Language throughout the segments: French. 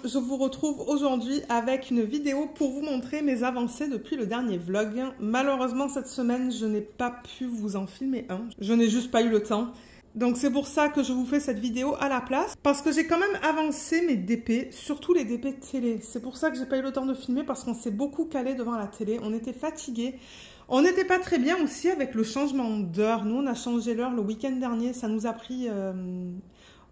je vous retrouve aujourd'hui avec une vidéo pour vous montrer mes avancées depuis le dernier vlog. Malheureusement, cette semaine, je n'ai pas pu vous en filmer un. Je n'ai juste pas eu le temps. Donc c'est pour ça que je vous fais cette vidéo à la place. Parce que j'ai quand même avancé mes DP, surtout les DP télé. C'est pour ça que j'ai pas eu le temps de filmer parce qu'on s'est beaucoup calé devant la télé. On était fatigués. On n'était pas très bien aussi avec le changement d'heure. Nous, on a changé l'heure le week-end dernier. Ça nous a pris...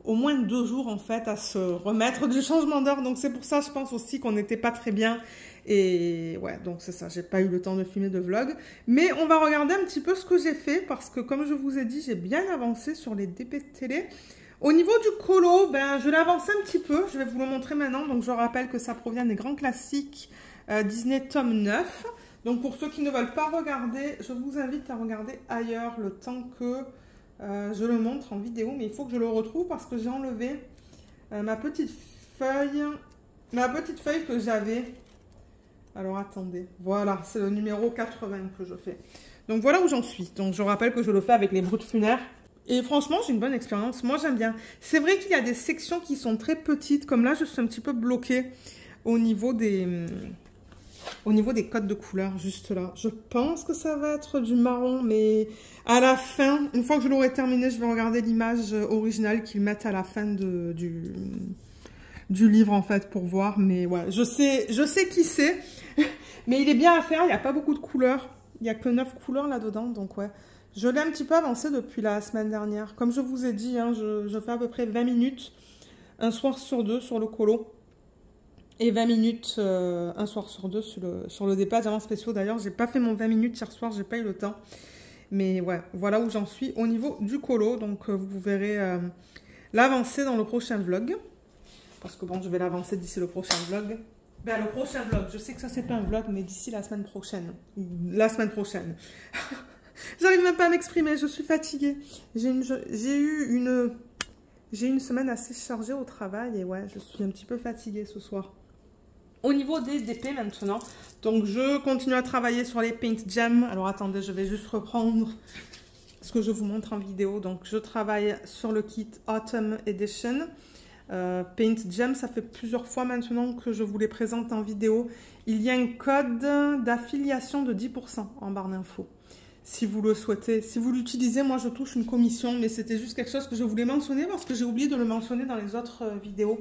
au moins 2 jours en fait à se remettre du changement d'heure, donc c'est pour ça je pense aussi qu'on n'était pas très bien et ouais, donc c'est ça, j'ai pas eu le temps de filmer de vlog, mais on va regarder un petit peu ce que j'ai fait parce que comme je vous ai dit, j'ai bien avancé sur les DP de télé. Au niveau du colo, ben, je l'ai avancé un petit peu, je vais vous le montrer maintenant. Donc je rappelle que ça provient des grands classiques Disney tome 9, donc pour ceux qui ne veulent pas regarder, je vous invite à regarder ailleurs le temps que je le montre en vidéo, mais il faut que je le retrouve parce que j'ai enlevé ma petite feuille que j'avais. Alors attendez, voilà, c'est le numéro 80 que je fais. Donc voilà où j'en suis. Donc je rappelle que je le fais avec les brutes funères. Et franchement, j'ai une bonne expérience. Moi, j'aime bien. C'est vrai qu'il y a des sections qui sont très petites. Comme là, je suis un petit peu bloquée au niveau des codes de couleur, juste là. Je pense que ça va être du marron, mais à la fin, une fois que je l'aurai terminé, je vais regarder l'image originale qu'ils mettent à la fin du livre, en fait, pour voir. Mais ouais, je sais qui c'est, mais il est bien à faire. Il n'y a pas beaucoup de couleurs. Il n'y a que 9 couleurs là-dedans, donc ouais. Je l'ai un petit peu avancé depuis la semaine dernière. Comme je vous ai dit, hein, je fais à peu près 20 minutes, un soir sur 2 sur le colo. Et 20 minutes un soir sur 2 sur le départ diamants spéciaux. D'ailleurs, j'ai pas fait mon 20 minutes hier soir, j'ai pas eu le temps. Mais ouais, voilà où j'en suis au niveau du colo. Donc vous verrez l'avancée dans le prochain vlog. Parce que bon, je vais l'avancer d'ici le prochain vlog. Ben, le prochain vlog, je sais que ça c'est pas un vlog, mais d'ici la semaine prochaine. La semaine prochaine. J'arrive même pas à m'exprimer, je suis fatiguée. J'ai eu une semaine assez chargée au travail et ouais, je suis un petit peu fatiguée ce soir. Au niveau des DP maintenant, donc je continue à travailler sur les Paint Gem. Alors attendez, je vais juste reprendre ce que je vous montre en vidéo. Donc je travaille sur le kit Autumn Edition. Paint Gem, ça fait plusieurs fois maintenant que je vous les présente en vidéo. Il y a un code d'affiliation de 10% en barre d'infos. Si vous le souhaitez, si vous l'utilisez, moi je touche une commission, mais c'était juste quelque chose que je voulais mentionner parce que j'ai oublié de le mentionner dans les autres vidéos.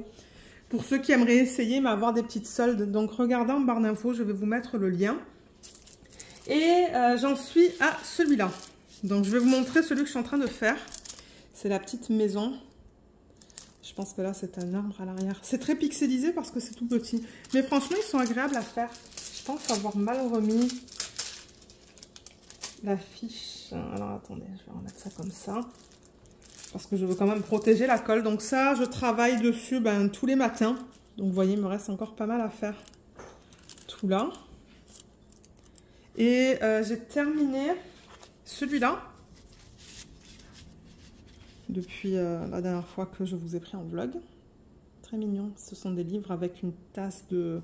Pour ceux qui aimeraient essayer, mais avoir des petites soldes. Donc regardez en barre d'infos, je vais vous mettre le lien. Et j'en suis à celui-là. Donc je vais vous montrer celui que je suis en train de faire. C'est la petite maison. Je pense que là c'est un arbre à l'arrière. C'est très pixelisé parce que c'est tout petit. Mais franchement, ils sont agréables à faire. Je pense avoir mal remis la fiche. Alors attendez, je vais remettre ça comme ça. Parce que je veux quand même protéger la colle. Donc ça, je travaille dessus tous les matins. Donc vous voyez, il me reste encore pas mal à faire. Tout là. Et j'ai terminé celui-là. Depuis la dernière fois que je vous ai pris en vlog. Très mignon. Ce sont des livres avec une tasse de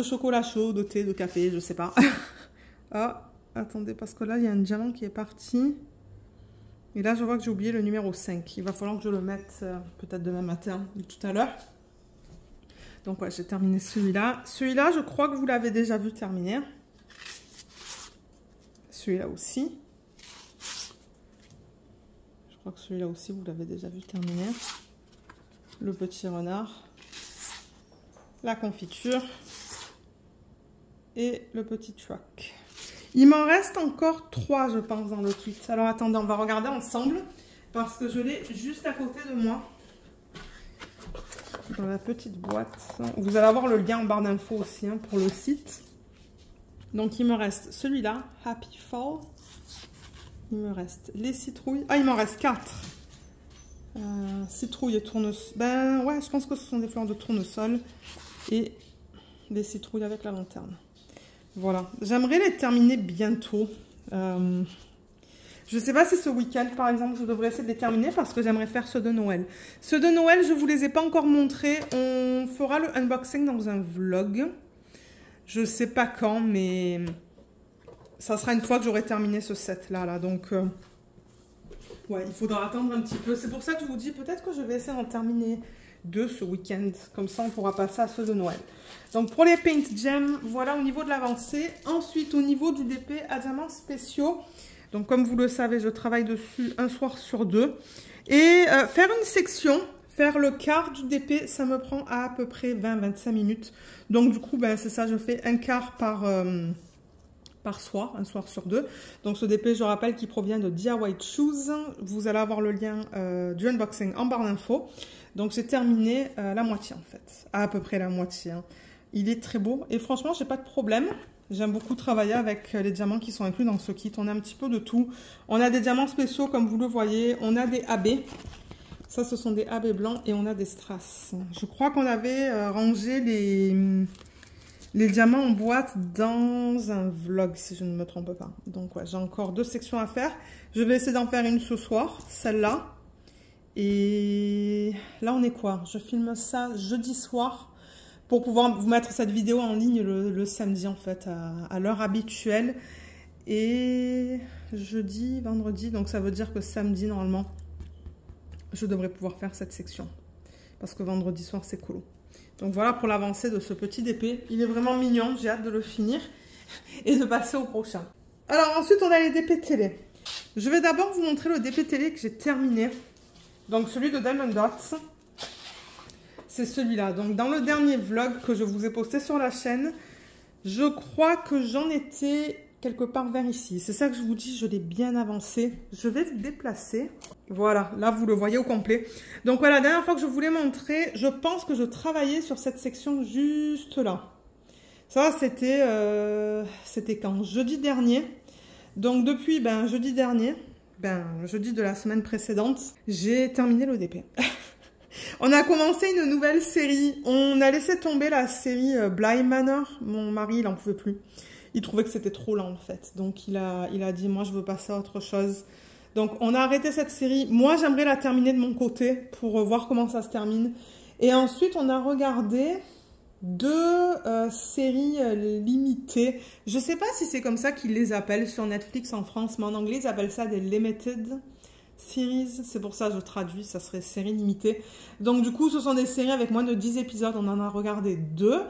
chocolat chaud, de thé, de café, je sais pas. Ah, attendez, parce que là, il y a un diamant qui est parti. Et là, je vois que j'ai oublié le numéro 5. Il va falloir que je le mette peut-être demain matin ou tout à l'heure. Donc, ouais, j'ai terminé celui-là. Celui-là, je crois que vous l'avez déjà vu terminer. Celui-là aussi. Je crois que celui-là aussi, vous l'avez déjà vu terminer. Le petit renard. La confiture. Et le petit truck. Il m'en reste encore 3, je pense, dans le kit. Alors, attendez, on va regarder ensemble. Parce que je l'ai juste à côté de moi. Dans la petite boîte. Vous allez avoir le lien en barre d'infos aussi hein, pour le site. Donc, il me reste celui-là. Happy Fall. Il me reste les citrouilles. Ah, il m'en reste 4. Citrouilles et tournesol. Ben, ouais, je pense que ce sont des fleurs de tournesol. Et des citrouilles avec la lanterne. Voilà, j'aimerais les terminer bientôt. Je ne sais pas si ce week-end, par exemple, je devrais essayer de les terminer parce que j'aimerais faire ceux de Noël. Ceux de Noël, je ne vous les ai pas encore montrés. On fera le unboxing dans un vlog. Je ne sais pas quand, mais ça sera une fois que j'aurai terminé ce set-là. Donc, ouais, il faudra attendre un petit peu. C'est pour ça que je vous dis, peut-être que je vais essayer d'en terminer de ce week-end. Comme ça, on pourra passer à ceux de Noël. Donc, pour les Paint Gems, voilà au niveau de l'avancée. Ensuite, au niveau du DP à diamants spéciaux. Donc, comme vous le savez, je travaille dessus un soir sur deux. Et faire une section, faire le quart du DP, ça me prend à peu près 20-25 minutes. Donc, du coup, ben, c'est ça, je fais un quart par soir, un soir sur deux. Donc, ce DP, je rappelle, qui provient de DIY Shoes. Vous allez avoir le lien du unboxing en barre d'infos. Donc, j'ai terminé la moitié, en fait. À peu près la moitié. Hein. Il est très beau. Et franchement, j'ai pas de problème. J'aime beaucoup travailler avec les diamants qui sont inclus dans ce kit. On a un petit peu de tout. On a des diamants spéciaux, comme vous le voyez. On a des AB. Ça, ce sont des AB blancs. Et on a des strass. Je crois qu'on avait rangé les diamants en boîte dans un vlog, si je ne me trompe pas. Donc, ouais, j'ai encore 2 sections à faire. Je vais essayer d'en faire une ce soir, celle-là. Et là, on est quoi? Je filme ça jeudi soir pour pouvoir vous mettre cette vidéo en ligne le samedi, en fait, à l'heure habituelle. Et jeudi, vendredi, donc ça veut dire que samedi, normalement, je devrais pouvoir faire cette section. Parce que vendredi soir, c'est colo. Donc voilà pour l'avancée de ce petit DP. Il est vraiment mignon, j'ai hâte de le finir et de passer au prochain. Alors ensuite, on a les DP télé. Je vais d'abord vous montrer le DP télé que j'ai terminé. Donc celui de Diamond Dots. C'est celui-là. Donc dans le dernier vlog que je vous ai posté sur la chaîne, je crois que j'en étais quelque part vers ici. C'est ça que je vous dis, je l'ai bien avancé. Je vais vous déplacer. Voilà, là vous le voyez au complet. Donc voilà, la dernière fois que je vous l'ai montré, je pense que je travaillais sur cette section juste là. Ça, c'était quand? Jeudi dernier. Donc depuis jeudi dernier, jeudi de la semaine précédente, j'ai terminé le DP. On a commencé une nouvelle série. On a laissé tomber la série Bly Manor. Mon mari, il n'en pouvait plus. Il trouvait que c'était trop lent, en fait. Donc, il a dit, moi, je veux passer à autre chose. Donc, on a arrêté cette série. Moi, j'aimerais la terminer de mon côté pour voir comment ça se termine. Et ensuite, on a regardé 2 séries limitées. Je ne sais pas si c'est comme ça qu'ils les appellent sur Netflix en France, mais en anglais, ils appellent ça des limited series, c'est pour ça que je traduis, ça serait série limitée. Donc du coup, ce sont des séries avec moins de 10 épisodes, on en a regardé 2.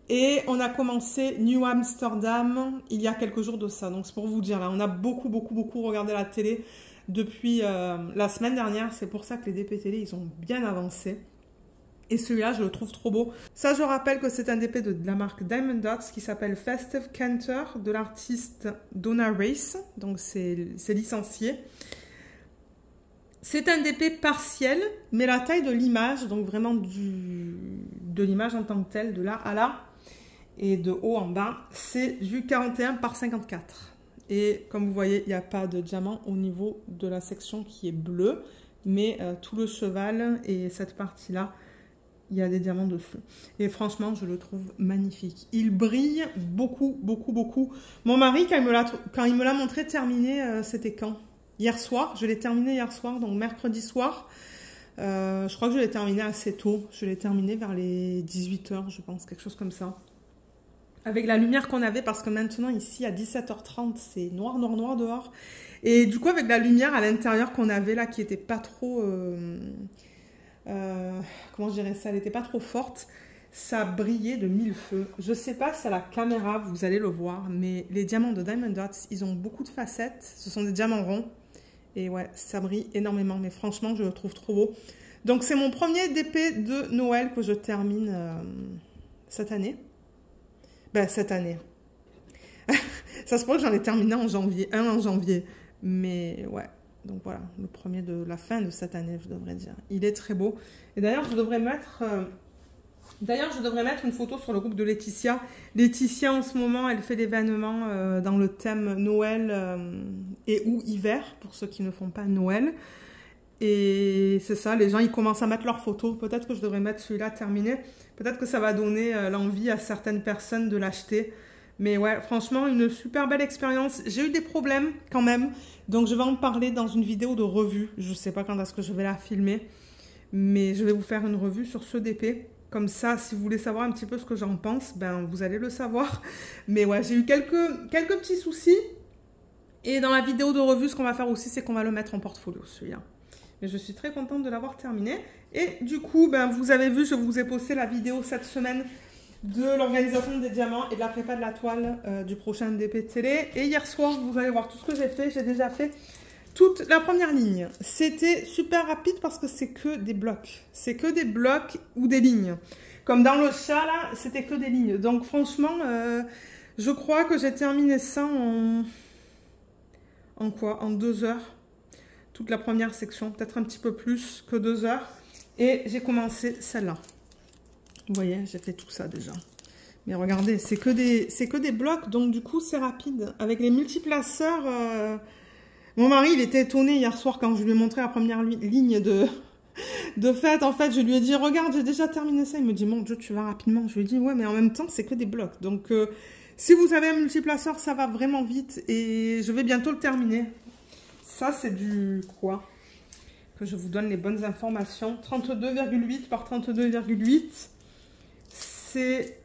Et on a commencé New Amsterdam il y a quelques jours de ça. Donc c'est pour vous dire, là, on a beaucoup regardé la télé depuis la semaine dernière. C'est pour ça que les DP télé, ils ont bien avancé. Et celui-là, je le trouve trop beau. Ça, je rappelle que c'est un DP de la marque Diamond Dots qui s'appelle Festive Canter de l'artiste Donna Race. Donc c'est licencié. C'est un DP partiel, mais la taille de l'image, donc vraiment de l'image en tant que telle, de là à là, et de haut en bas, c'est du 41 par 54. Et comme vous voyez, il n'y a pas de diamant au niveau de la section qui est bleue, mais tout le cheval et cette partie-là, il y a des diamants dessus. Et franchement, je le trouve magnifique. Il brille beaucoup. Mon mari, quand il me l'a montré terminé, c'était quand? Hier soir, je l'ai terminé hier soir, donc mercredi soir. Je crois que je l'ai terminé assez tôt. Je l'ai terminé vers les 18 h, je pense, quelque chose comme ça. Avec la lumière qu'on avait, parce que maintenant, ici, à 17 h 30, c'est noir dehors. Et du coup, avec la lumière à l'intérieur qu'on avait là, qui n'était pas trop... comment je dirais ça? Elle n'était pas trop forte. Ça brillait de mille feux. Je ne sais pas si à la caméra, vous allez le voir, mais les diamants de Diamond Dots, ils ont beaucoup de facettes. Ce sont des diamants ronds. Et ouais, ça brille énormément. Mais franchement, je le trouve trop beau. Donc, c'est mon premier DP de Noël que je termine cette année. Cette année. Ça se pourrait que j'en ai terminé en janvier. Un en janvier. Mais ouais. Donc voilà, le premier de la fin de cette année, je devrais dire. Il est très beau. Et d'ailleurs, je devrais mettre... une photo sur le groupe de Laetitia. Laetitia, en ce moment, elle fait l'événement dans le thème Noël et ou hiver, pour ceux qui ne font pas Noël. Et c'est ça, les gens, ils commencent à mettre leurs photos. Peut-être que je devrais mettre celui-là terminé. Peut-être que ça va donner l'envie à certaines personnes de l'acheter. Mais ouais, franchement, une super belle expérience. J'ai eu des problèmes quand même. Donc, je vais en parler dans une vidéo de revue. Je ne sais pas quand est-ce que je vais la filmer. Mais je vais vous faire une revue sur ce DP. Comme ça, si vous voulez savoir un petit peu ce que j'en pense, vous allez le savoir. Mais ouais, j'ai eu quelques petits soucis. Et dans la vidéo de revue, ce qu'on va faire aussi, c'est qu'on va le mettre en portfolio, celui-là. Mais je suis très contente de l'avoir terminé. Et du coup, ben, vous avez vu, je vous ai posté la vidéo cette semaine de l'organisation des diamants et de la prépa de la toile du prochain DP télé. Et hier soir, vous allez voir tout ce que j'ai fait. J'ai déjà fait toute la première ligne. C'était super rapide parce que c'est que des blocs. C'est que des blocs ou des lignes. Comme dans le chat, là, c'était que des lignes. Donc franchement, je crois que j'ai terminé ça en quoi? En 2 heures. Toute la première section, peut-être un petit peu plus que 2 heures. Et j'ai commencé celle-là. Vous voyez, j'ai fait tout ça déjà. Mais regardez, c'est que des blocs, donc du coup, c'est rapide. Avec les multiplaceurs, mon mari, il était étonné hier soir quand je lui ai montré la première ligne de fait. En fait, je lui ai dit, regarde, j'ai déjà terminé ça. Il me dit, mon Dieu, tu vas rapidement. Je lui ai dit, ouais, mais en même temps, c'est que des blocs. Donc, si vous avez un multiplaceur, ça va vraiment vite. Et je vais bientôt le terminer. Ça, c'est du quoi? Que je vous donne les bonnes informations. 32,8 par 32,8. C'est...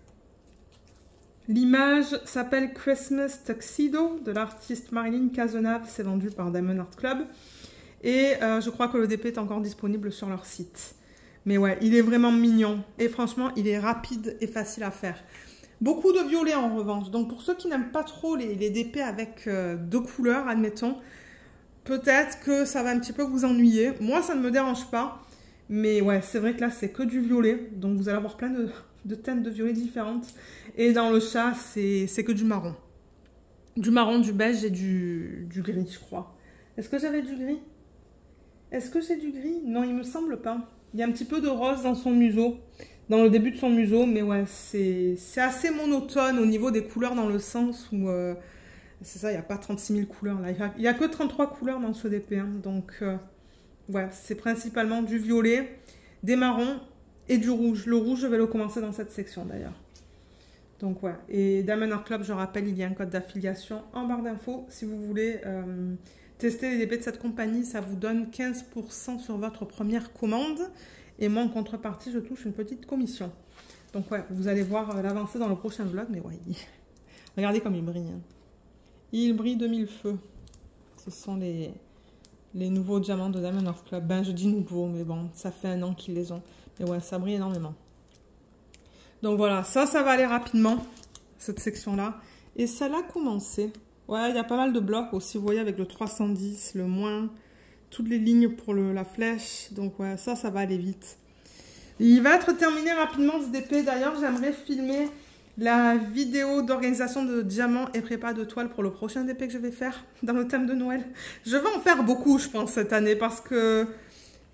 L'image s'appelle Christmas Tuxedo de l'artiste Marilyn Cazenave. C'est vendu par Diamond Art Club. Et je crois que le DP est encore disponible sur leur site. Mais ouais, il est vraiment mignon. Et franchement, il est rapide et facile à faire. Beaucoup de violet en revanche. Donc pour ceux qui n'aiment pas trop les DP avec 2 couleurs, admettons, peut-être que ça va un petit peu vous ennuyer. Moi, ça ne me dérange pas. Mais ouais, c'est vrai que là, c'est que du violet. Donc vous allez avoir plein de teintes de violet différentes. Et dans le chat, c'est que du marron. Du marron, du beige et du gris, je crois. Est-ce que j'avais du gris? Est-ce que j'ai du gris? Non, il me semble pas. Il y a un petit peu de rose dans son museau. Dans le début de son museau. Mais ouais, c'est assez monotone au niveau des couleurs dans le sens où... c'est ça, il n'y a pas 36 000 couleurs là. Il n'y a que 33 couleurs dans ce DP. Hein. Donc, ouais, c'est principalement du violet, des marrons et du rouge. Le rouge, je vais le commencer dans cette section d'ailleurs. Donc, ouais. Et Diamond Art Club, je rappelle, il y a un code d'affiliation en barre d'infos. Si vous voulez tester les DP de cette compagnie, ça vous donne 15% sur votre première commande. Et moi, en contrepartie, je touche une petite commission. Donc, ouais, vous allez voir l'avancée dans le prochain vlog. Mais ouais, regardez comme il brille. Hein. Il brille de mille feux. Ce sont les nouveaux diamants de Diamond Art Club. Ben, je dis nouveaux, mais bon, ça fait 1 an qu'ils les ont. Mais ouais, ça brille énormément. Donc voilà, ça va aller rapidement, cette section-là. Et ça a commencé. Ouais, il y a pas mal de blocs aussi, vous voyez, avec le 310, le moins, toutes les lignes pour la flèche. Donc ouais, ça va aller vite. Il va être terminé rapidement ce DP. D'ailleurs, j'aimerais filmer la vidéo d'organisation de diamants et prépa de toile pour le prochain DP que je vais faire dans le thème de Noël. Je vais en faire beaucoup, je pense, cette année parce que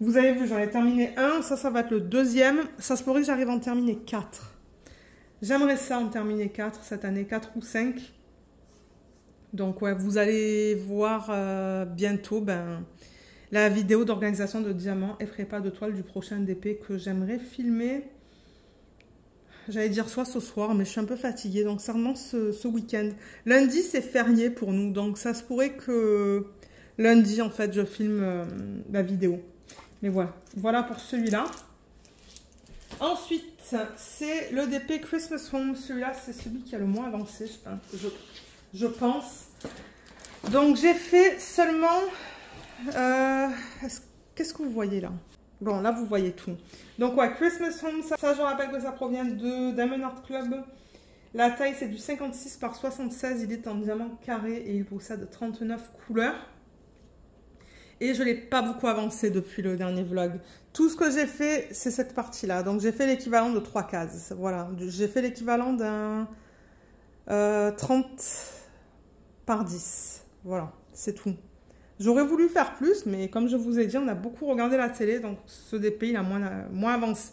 vous avez vu, j'en ai terminé un. Ça va être le 2e. Ça se pourrait que j'arrive à en terminer 4. J'aimerais ça en terminer 4 cette année, 4 ou 5. Donc ouais, vous allez voir bientôt la vidéo d'organisation de diamants et prépa de toile du prochain DP que j'aimerais filmer. J'allais dire soit ce soir, mais je suis un peu fatiguée, donc certainement ce week-end. Lundi, c'est férié pour nous, donc ça se pourrait que lundi, en fait, je filme la vidéo. Mais voilà, voilà pour celui-là. Ensuite, c'est le DP Christmas Home. Celui-là, c'est celui qui a le moins avancé, je pense. Donc, j'ai fait seulement... Qu'est-ce que vous voyez là? Bon, là, vous voyez tout. Donc, ouais, Christmas Home, ça, je rappelle que ça provient de Diamond Art Club. La taille, c'est du 56 par 76. Il est en diamant carré et il possède 39 couleurs. Et je ne l'ai pas beaucoup avancé depuis le dernier vlog. Tout ce que j'ai fait, c'est cette partie-là. Donc, j'ai fait l'équivalent de 3 cases. Voilà, j'ai fait l'équivalent d'un 30 par 10. Voilà, c'est tout. J'aurais voulu faire plus, mais comme je vous ai dit, on a beaucoup regardé la télé, donc ce DP, il a moins avancé.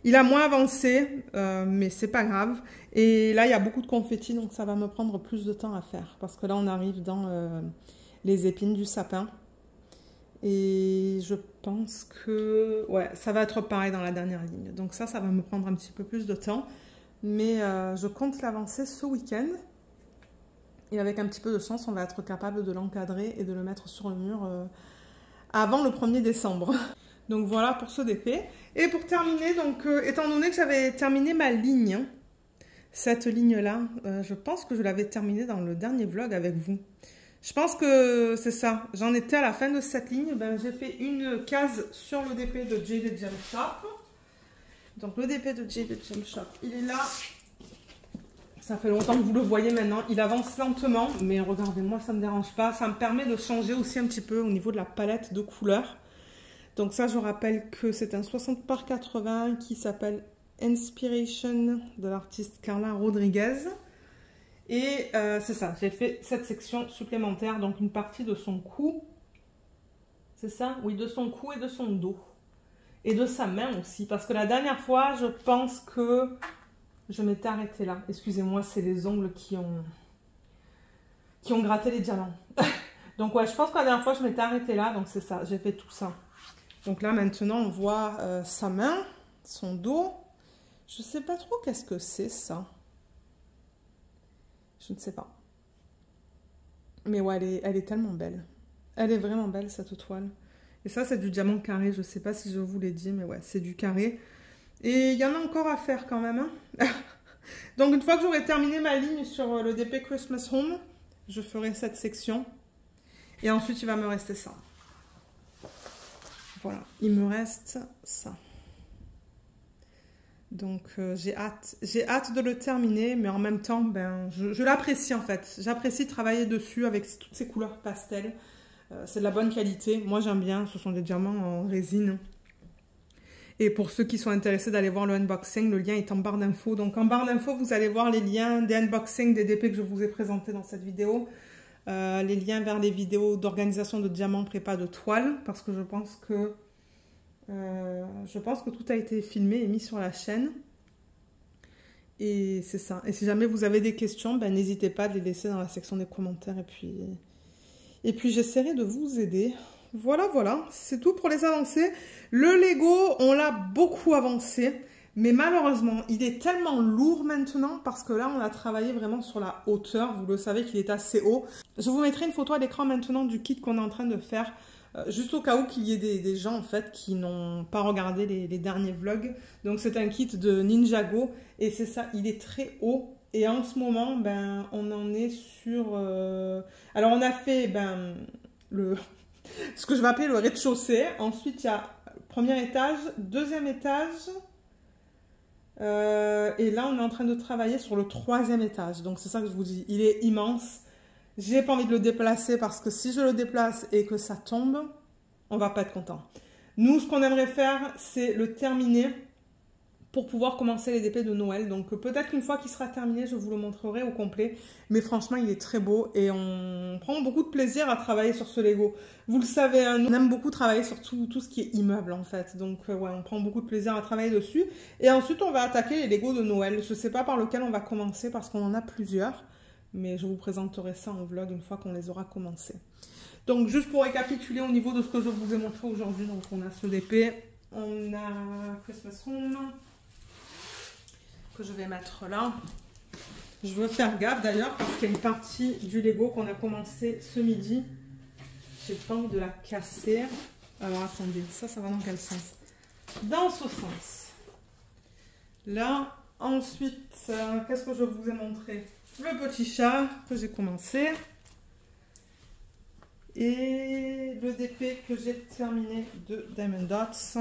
Il a moins avancé, mais c'est pas grave. Et là, il y a beaucoup de confettis, donc ça va me prendre plus de temps à faire. Parce que là, on arrive dans les épines du sapin. Et je pense que ouais, ça va être pareil dans la dernière ligne. Donc ça va me prendre un petit peu plus de temps. Mais je compte l'avancer ce week-end. Et avec un petit peu de chance, on va être capable de l'encadrer et de le mettre sur le mur avant le 1er décembre. Donc voilà pour ce DP. Et pour terminer, donc étant donné que j'avais terminé ma ligne, cette ligne-là, je pense que je l'avais terminée dans le dernier vlog avec vous. Je pense que c'est ça. J'en étais à la fin de cette ligne. Ben, j'ai fait une case sur le DP de Jaded Gem Shop. Donc le DP de Jaded Gem Shop, il est là. Ça fait longtemps que vous le voyez maintenant. Il avance lentement, mais regardez, moi ça ne me dérange pas. Ça me permet de changer aussi un petit peu au niveau de la palette de couleurs. Donc ça, je rappelle que c'est un 60 par 80 qui s'appelle Inspiration de l'artiste Carla Rodriguez. Et c'est ça, j'ai fait cette section supplémentaire, donc une partie de son cou. C'est ça? Oui, de son cou et de son dos. Et de sa main aussi, parce que la dernière fois, je pense que je m'étais arrêtée là. Excusez-moi, c'est les ongles qui ont gratté les diamants. Donc ouais, je pense que la dernière fois, je m'étais arrêtée là, donc c'est ça, j'ai fait tout ça. Donc là, maintenant, on voit sa main, son dos. Je ne sais pas trop qu'est-ce que c'est, ça. Je ne sais pas. Mais ouais, elle est tellement belle. Elle est vraiment belle, cette toile. Et ça, c'est du diamant carré. Je ne sais pas si je vous l'ai dit, mais ouais, c'est du carré. Et il y en a encore à faire quand même. Hein. Donc, une fois que j'aurai terminé ma ligne sur le DP Christmas Home, je ferai cette section. Et ensuite, il va me rester ça. Voilà, il me reste ça. Donc, j'ai hâte de le terminer, mais en même temps, ben, je l'apprécie en fait. J'apprécie travailler dessus avec toutes ces couleurs pastel. C'est de la bonne qualité. Moi, j'aime bien. Ce sont des diamants en résine. Et pour ceux qui sont intéressés d'aller voir le unboxing, le lien est en barre d'infos. Donc, en barre d'infos, vous allez voir les liens des unboxings des DP que je vous ai présentés dans cette vidéo. Les liens vers les vidéos d'organisation de diamants prépa de toile. Parce que je pense que tout a été filmé et mis sur la chaîne. Et c'est ça. Et si jamais vous avez des questions, ben, n'hésitez pas à les laisser dans la section des commentaires. Et puis j'essaierai de vous aider. Voilà, c'est tout pour les avancées. Le Lego, on l'a beaucoup avancé. Mais malheureusement, il est tellement lourd maintenant parce que là, on a travaillé vraiment sur la hauteur. Vous le savez qu'il est assez haut. Je vous mettrai une photo à l'écran maintenant du kit qu'on est en train de faire. Juste au cas où qu'il y ait des gens en fait qui n'ont pas regardé les derniers vlogs. Donc c'est un kit de Ninjago et c'est ça, il est très haut. Et en ce moment, ben, on en est sur... Alors on a fait ce que je vais appeler le rez-de-chaussée. Ensuite il y a premier étage, deuxième étage. Et là on est en train de travailler sur le troisième étage. Donc c'est ça que je vous dis, il est immense. J'ai pas envie de le déplacer parce que si je le déplace et que ça tombe, on va pas être content. Nous, ce qu'on aimerait faire, c'est le terminer pour pouvoir commencer les DP de Noël. Donc peut-être qu'une fois qu'il sera terminé, je vous le montrerai au complet. Mais franchement, il est très beau et on prend beaucoup de plaisir à travailler sur ce Lego. Vous le savez, hein, nous, on aime beaucoup travailler sur tout ce qui est immeuble en fait. Donc ouais, on prend beaucoup de plaisir à travailler dessus. Et ensuite, on va attaquer les Lego de Noël. Je sais pas par lequel on va commencer parce qu'on en a plusieurs. Mais je vous présenterai ça en vlog une fois qu'on les aura commencés. Donc, juste pour récapituler au niveau de ce que je vous ai montré aujourd'hui. Donc, on a ce DP, on a Christmas Home, que je vais mettre là. Je veux faire gaffe d'ailleurs, parce qu'il y a une partie du Lego qu'on a commencé ce midi. J'ai pas envie de la casser. Alors, attendez, ça va dans quel sens? Dans ce sens. Là, ensuite, qu'est-ce que je vous ai montré? Le petit chat que j'ai commencé et le DP que j'ai terminé de Diamond Dots,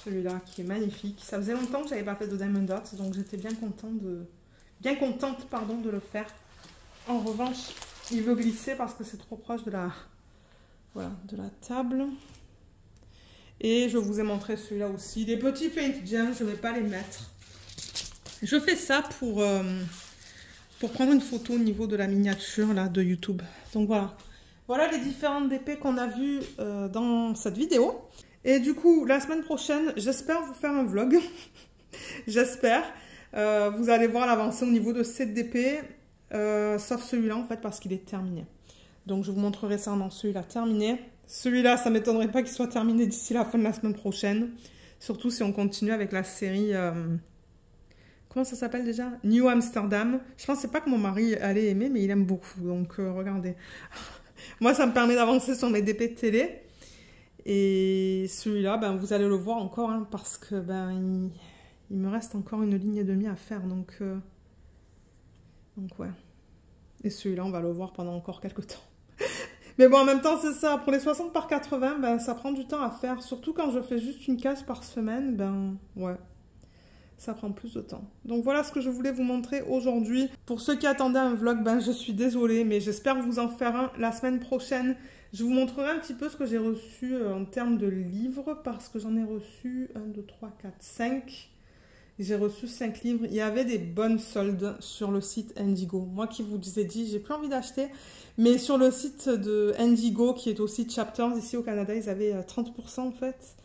celui-là qui est magnifique. Ça faisait longtemps que j'avais pas fait de Diamond Dots, donc j'étais bien contente de le faire. En revanche, il veut glisser parce que c'est trop proche de la table. Et je vous ai montré celui-là aussi. Les petits paint gems, je ne vais pas les mettre. Je fais ça pour prendre une photo au niveau de la miniature là, de YouTube. Donc voilà. Voilà les différentes DP qu'on a vues dans cette vidéo. Et du coup, la semaine prochaine, j'espère vous faire un vlog. J'espère. Vous allez voir l'avancée au niveau de cette DP. Sauf celui-là en fait parce qu'il est terminé. Donc je vous montrerai ça dans celui-là terminé. Celui-là, ça ne m'étonnerait pas qu'il soit terminé d'ici la fin de la semaine prochaine. Surtout si on continue avec la série... comment ça s'appelle déjà? New Amsterdam. Je pensais pas que mon mari allait aimer, mais il aime beaucoup. Donc, regardez. Moi, ça me permet d'avancer sur mes DP de télé. Et celui-là, ben, vous allez le voir encore, hein, parce que ben, il me reste encore une ligne et demie à faire. Donc ouais. Et celui-là, on va le voir pendant encore quelques temps. Mais bon, en même temps, c'est ça. Pour les 60 par 80, ben, ça prend du temps à faire. Surtout quand je fais juste une case par semaine, ben, ouais. Ça prend plus de temps. Donc voilà ce que je voulais vous montrer aujourd'hui. Pour ceux qui attendaient un vlog, ben, je suis désolée, mais j'espère vous en faire un la semaine prochaine. Je vous montrerai un petit peu ce que j'ai reçu en termes de livres, parce que j'en ai reçu 1, 2, 3, 4, 5. J'ai reçu 5 livres. Il y avait des bonnes soldes sur le site Indigo. Moi qui vous ai dit, j'ai plus envie d'acheter. Mais sur le site de Indigo, qui est aussi Chapters, ici au Canada, ils avaient 30% en fait.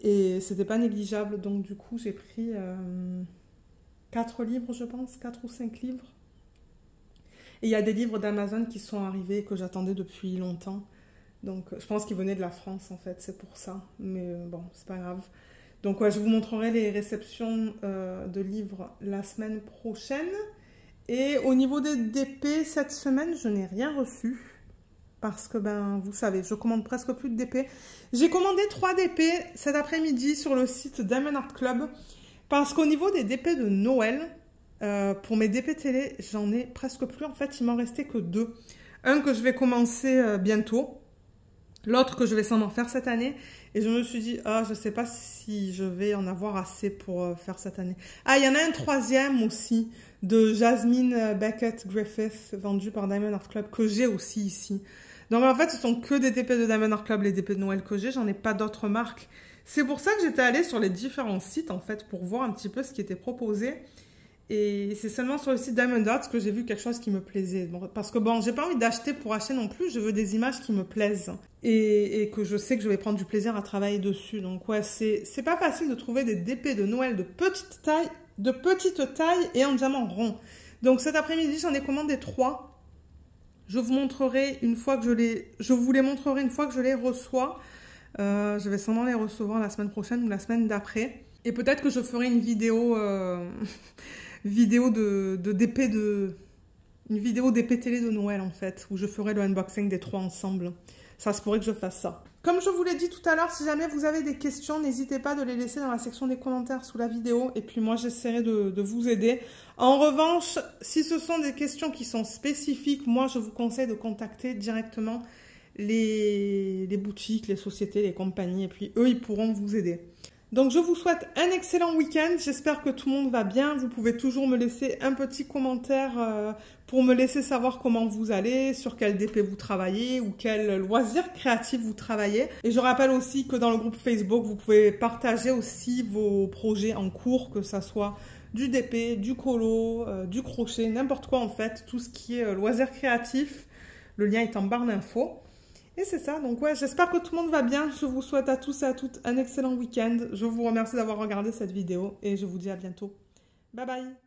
Et c'était pas négligeable. Donc du coup, j'ai pris 4 livres, je pense. 4 ou 5 livres. Et il y a des livres d'Amazon qui sont arrivés, que j'attendais depuis longtemps. Donc je pense qu'ils venaient de la France en fait, c'est pour ça. Mais bon, c'est pas grave. Donc ouais, je vous montrerai les réceptions de livres la semaine prochaine. Et au niveau des DP, cette semaine, je n'ai rien reçu. Parce que, ben, vous savez, je commande presque plus de DP. J'ai commandé 3 DP cet après-midi sur le site Diamond Art Club. Parce qu'au niveau des DP de Noël, pour mes DP télé, j'en ai presque plus. En fait, il m'en restait que 2. Un que je vais commencer bientôt. L'autre que je vais sans en faire cette année. Et je me suis dit, ah, je sais pas si je vais en avoir assez pour faire cette année. Ah, il y en a un 3e aussi, de Jasmine Beckett Griffith, vendu par Diamond Art Club, que j'ai aussi ici. Donc en fait, ce sont que des DP de Diamond Art Club, les DP de Noël que j'ai. J'en ai pas d'autres marques. C'est pour ça que j'étais allée sur les différents sites, en fait, pour voir un petit peu ce qui était proposé. Et c'est seulement sur le site Diamond Art que j'ai vu quelque chose qui me plaisait. Bon, parce que bon, j'ai pas envie d'acheter pour acheter non plus, je veux des images qui me plaisent. Et que je sais que je vais prendre du plaisir à travailler dessus. Donc ouais, c'est pas facile de trouver des DP de Noël de petite taille et en diamant rond. Donc cet après-midi, j'en ai commandé 3. Je vous montrerai une fois que je vous les montrerai une fois que je les reçois. Je vais sûrement les recevoir la semaine prochaine ou la semaine d'après. Et peut-être que je ferai une vidéo... une vidéo d'épée télé de Noël en fait, où je ferai le unboxing des 3 ensemble. Ça se pourrait que je fasse ça. Comme je vous l'ai dit tout à l'heure, si jamais vous avez des questions, n'hésitez pas de les laisser dans la section des commentaires sous la vidéo. Et puis moi, j'essaierai de vous aider. En revanche, si ce sont des questions qui sont spécifiques, moi, je vous conseille de contacter directement les boutiques, les sociétés, les compagnies. Et puis eux, ils pourront vous aider. Donc je vous souhaite un excellent week-end, j'espère que tout le monde va bien. Vous pouvez toujours me laisser un petit commentaire pour me laisser savoir comment vous allez, sur quel DP vous travaillez ou quel loisir créatif vous travaillez. Et je rappelle aussi que dans le groupe Facebook, vous pouvez partager aussi vos projets en cours, que ça soit du DP, du colo, du crochet, n'importe quoi en fait, tout ce qui est loisir créatif. Le lien est en barre d'infos. Et c'est ça, donc ouais, j'espère que tout le monde va bien. Je vous souhaite à tous et à toutes un excellent week-end. Je vous remercie d'avoir regardé cette vidéo et je vous dis à bientôt. Bye bye!